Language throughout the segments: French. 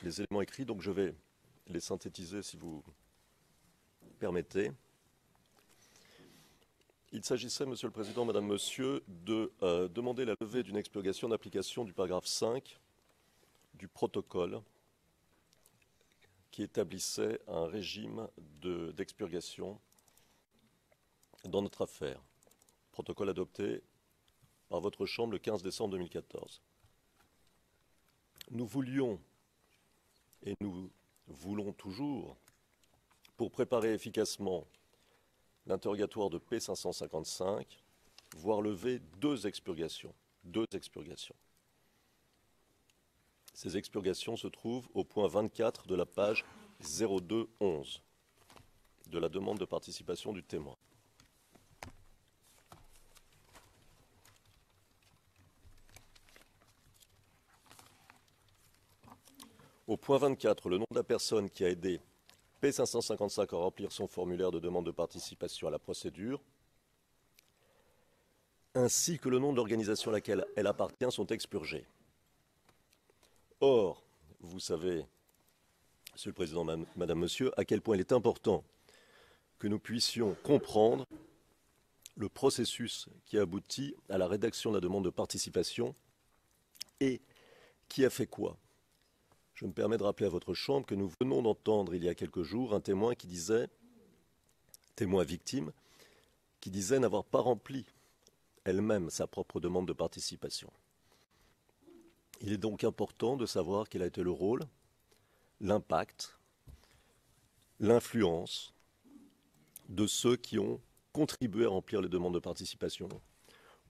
les éléments écrits, donc je vais les synthétiser si vous permettez. Il s'agissait, Monsieur le Président, Madame, Monsieur, de demander la levée d'une expurgation d'application du paragraphe 5 du protocole qui établissait un régime d'expurgation dans notre affaire. Protocole adopté par votre Chambre le 15 décembre 2014. Nous voulions, et nous voulons toujours, pour préparer efficacement l'interrogatoire de P555, voir lever deux expurgations. Ces expurgations se trouvent au point 24 de la page 0211 de la demande de participation du témoin. Au point 24, le nom de la personne qui a aidé P555 à remplir son formulaire de demande de participation à la procédure, ainsi que le nom de l'organisation à laquelle elle appartient sont expurgés. Or, vous savez, Monsieur le Président, Madame, Monsieur, à quel point il est important que nous puissions comprendre le processus qui aboutit à la rédaction de la demande de participation et qui a fait quoi. Je me permets de rappeler à votre Chambre que nous venons d'entendre il y a quelques jours un témoin qui disait, témoin victime, qui disait n'avoir pas rempli elle-même sa propre demande de participation. Il est donc important de savoir quel a été le rôle, l'impact, l'influence de ceux qui ont contribué à remplir les demandes de participation,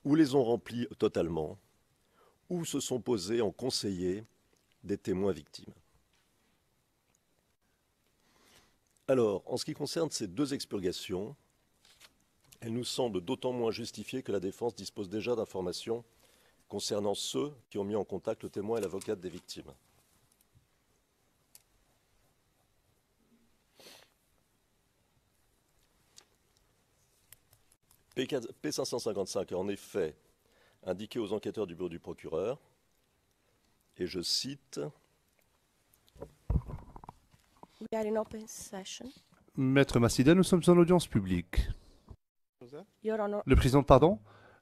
ou les ont remplies totalement, ou se sont posés en conseillers des témoins victimes. Alors, en ce qui concerne ces deux expurgations, elles nous semblent d'autant moins justifiées que la défense dispose déjà d'informations concernant ceux qui ont mis en contact le témoin et l'avocate des victimes. P555 a en effet indiqué aux enquêteurs du bureau du procureur, et je cite, We are in open session. Maître Massida, nous sommes en audience publique. Your Honor, Le président, pardon.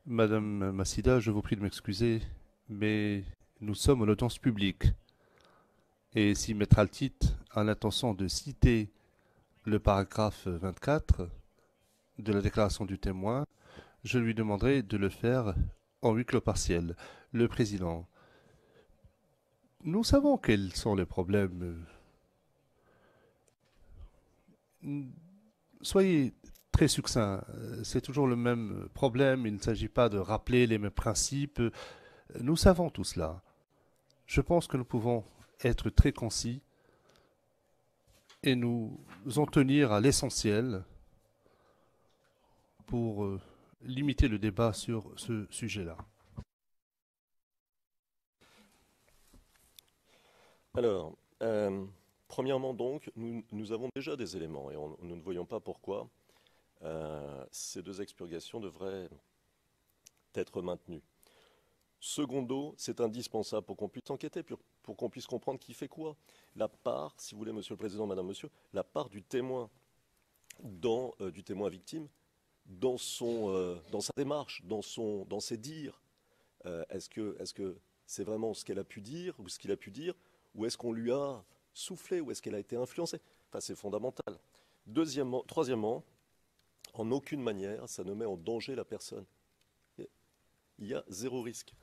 Madame Massida, je vous prie de m'excuser, mais nous sommes en audience publique. Et si Maître Altit a l'intention de citer le paragraphe 24 de la déclaration du témoin, je lui demanderai de le faire en huis clos partiel. Le président, nous savons quels sont les problèmes. Soyez très succinct. C'est toujours le même problème. Il ne s'agit pas de rappeler les mêmes principes. Nous savons tout cela. Je pense que nous pouvons être très concis et nous en tenir à l'essentiel pour limiter le débat sur ce sujet-là. Alors, premièrement donc, nous avons déjà des éléments et nous ne voyons pas pourquoi ces deux expurgations devraient être maintenues. Secondo, c'est indispensable pour qu'on puisse enquêter, pour qu'on puisse comprendre qui fait quoi. La part, si vous voulez, Monsieur le Président, Madame, Monsieur, la part du témoin du témoin victime dans sa démarche, dans ses dires. Est-ce que c'est vraiment ce qu'elle a pu dire ou ce qu'il a pu dire, ou est-ce qu'on lui a soufflé, ou est-ce qu'elle a été influencée? Enfin, c'est fondamental. Troisièmement, en aucune manière, ça ne met en danger la personne. Il y a zéro risque.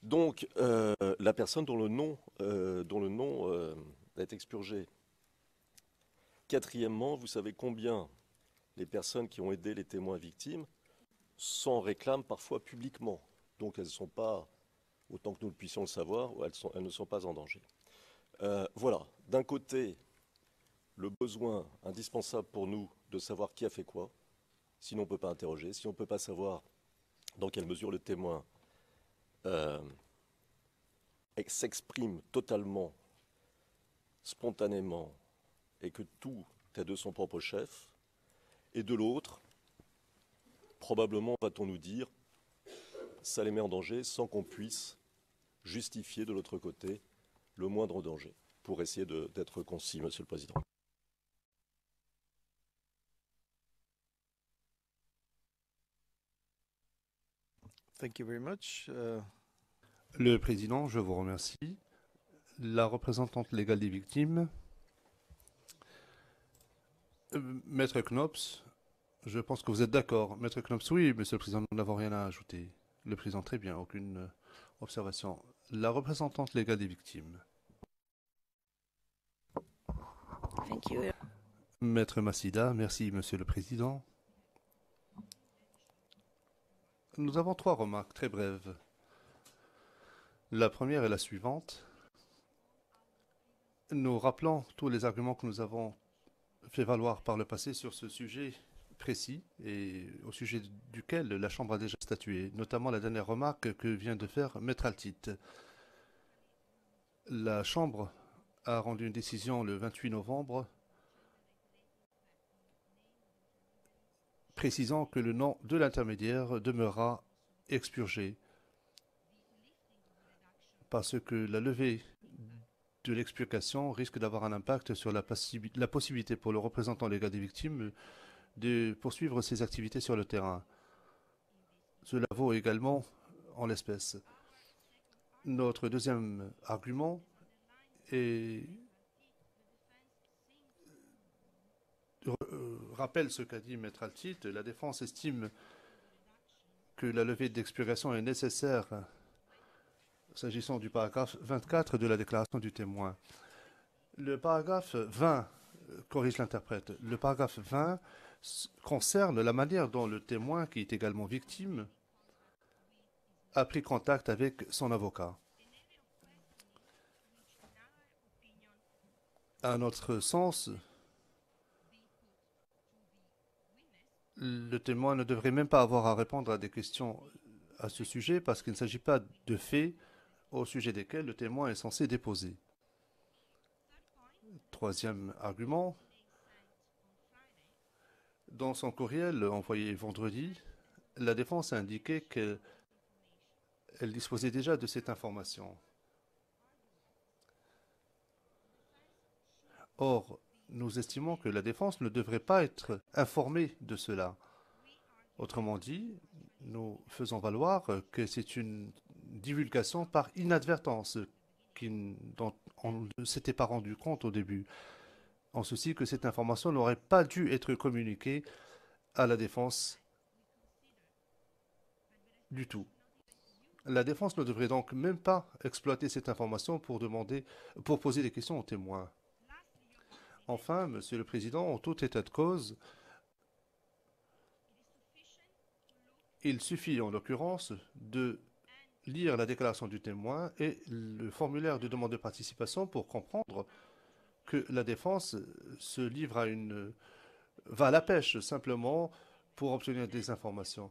Donc, la personne dont le nom est expurgé. Quatrièmement, vous savez combien les personnes qui ont aidé les témoins victimes s'en réclament parfois publiquement. Donc, elles ne sont pas, autant que nous le puissions le savoir, elles ne sont pas en danger. Voilà, d'un côté, le besoin indispensable pour nous de savoir qui a fait quoi, sinon on ne peut pas interroger, si on ne peut pas savoir dans quelle mesure le témoin s'exprime totalement, spontanément, et que tout est de son propre chef, et de l'autre, probablement va-t-on nous dire, ça les met en danger sans qu'on puisse justifier de l'autre côté le moindre danger, pour essayer d'être concis, Monsieur le Président. Thank you very much. Le Président, je vous remercie. La représentante légale des victimes, Maître Knops, je pense que vous êtes d'accord. Maître Knops, oui, Monsieur le Président, nous n'avons rien à ajouter. Le Président, très bien, aucune observation. La représentante légale des victimes. Thank you. Maître Massida, merci Monsieur le Président. Nous avons 3 remarques très brèves. La première est la suivante. Nous rappelons tous les arguments que nous avons fait valoir par le passé sur ce sujet précis et au sujet duquel la Chambre a déjà statué, notamment la dernière remarque que vient de faire Maître Altit. La Chambre a rendu une décision le 28 novembre précisant que le nom de l'intermédiaire demeurera expurgé parce que la levée de l'expurgation risque d'avoir un impact sur la possibilité pour le représentant légal des victimes de poursuivre ses activités sur le terrain. Cela vaut également en l'espèce. Notre deuxième argument rappelle ce qu'a dit Maître Altit. La défense estime que la levée d'expurgation est nécessaire s'agissant du paragraphe 24 de la déclaration du témoin. Le paragraphe 20 corrige l'interprète. Le paragraphe 20 concerne la manière dont le témoin, qui est également victime, a pris contact avec son avocat. À notre sens, le témoin ne devrait même pas avoir à répondre à des questions à ce sujet parce qu'il ne s'agit pas de faits au sujet desquels le témoin est censé déposer. Troisième argument, dans son courriel envoyé vendredi, la défense a indiqué qu'elle disposait déjà de cette information. Or, nous estimons que la défense ne devrait pas être informée de cela. Autrement dit, nous faisons valoir que c'est une divulgation par inadvertance dont on ne s'était pas rendu compte au début. En ceci que cette information n'aurait pas dû être communiquée à la défense du tout. La défense ne devrait donc même pas exploiter cette information pour poser des questions aux témoins. Enfin, Monsieur le Président, en tout état de cause, il suffit en l'occurrence de lire la déclaration du témoin et le formulaire de demande de participation pour comprendre que la défense se livre va à la pêche simplement pour obtenir des informations.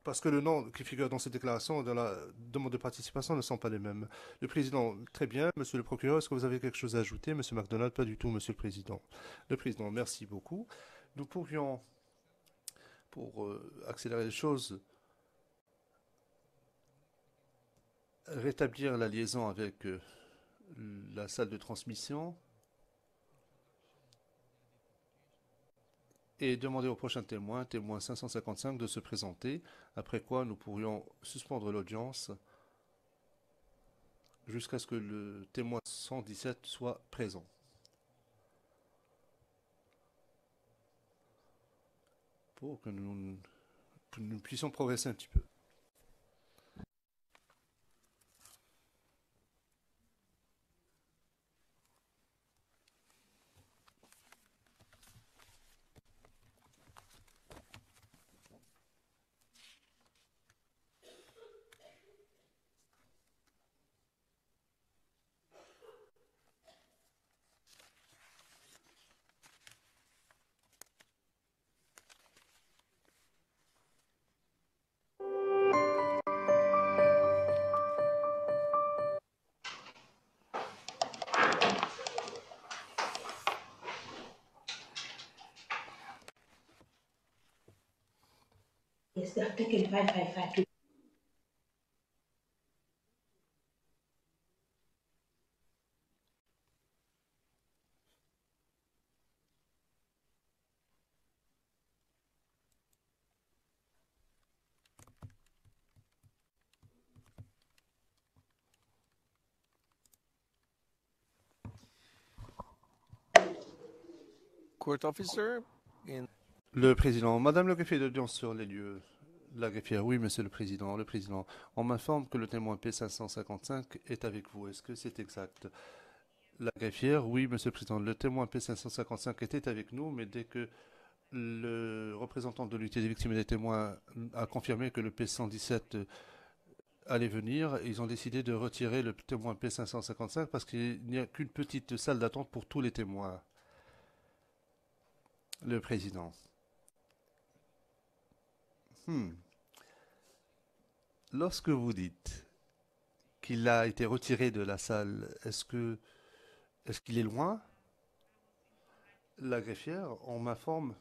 Parce que le nom qui figure dans cette déclaration et dans la demande de participation ne sont pas les mêmes. Le Président, très bien. Monsieur le procureur, est-ce que vous avez quelque chose à ajouter? Monsieur MacDonald, pas du tout, Monsieur le Président. Le Président, merci beaucoup. Nous pourrions, pour accélérer les choses, rétablir la liaison avec la salle de transmission et demander au prochain témoin 555, de se présenter, après quoi nous pourrions suspendre l'audience jusqu'à ce que le témoin 117 soit présent. Pour que nous puissions progresser un petit peu. c'est article 555. Court officer in Le président, Madame le greffier d'audience sur les lieux. La greffière, oui, monsieur le président. Le président, on m'informe que le témoin P555 est avec vous. Est-ce que c'est exact? La greffière, oui, monsieur le président. Le témoin P555 était avec nous, mais dès que le représentant de l'unité des victimes et des témoins a confirmé que le P117 allait venir, ils ont décidé de retirer le témoin P555 parce qu'il n'y a qu'une petite salle d'attente pour tous les témoins. Le président. Lorsque vous dites qu'il a été retiré de la salle, est-ce qu'il est loin? La greffière, on m'informe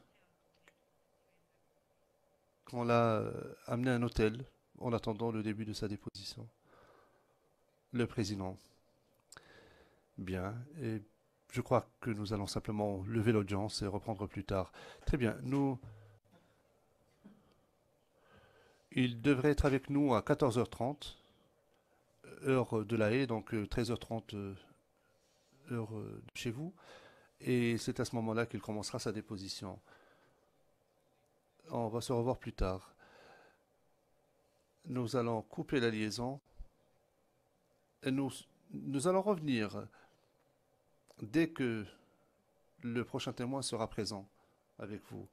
qu'on l'a amené à un hôtel en attendant le début de sa déposition. Le président. Bien, et je crois que nous allons simplement lever l'audience et reprendre plus tard. Très bien, il devrait être avec nous à 14h30, heure de La Haye, donc 13h30, heure de chez vous. Et c'est à ce moment-là qu'il commencera sa déposition. On va se revoir plus tard. Nous allons couper la liaison et nous allons revenir dès que le prochain témoin sera présent avec vous.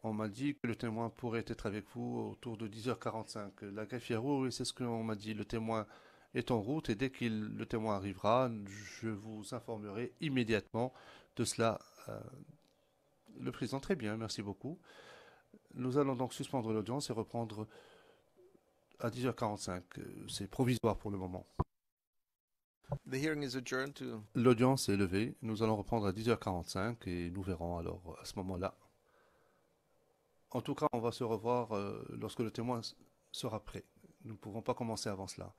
On m'a dit que le témoin pourrait être avec vous autour de 10h45. La greffière, oui, c'est ce qu'on m'a dit. Le témoin est en route et dès que le témoin arrivera, je vous informerai immédiatement de cela. Le président, très bien, merci beaucoup. Nous allons donc suspendre l'audience et reprendre à 10h45. C'est provisoire pour le moment. the hearing is adjourned to L'audience est levée. Nous allons reprendre à 10h45 et nous verrons alors à ce moment-là. En tout cas, on va se revoir lorsque le témoin sera prêt. Nous ne pouvons pas commencer avant cela.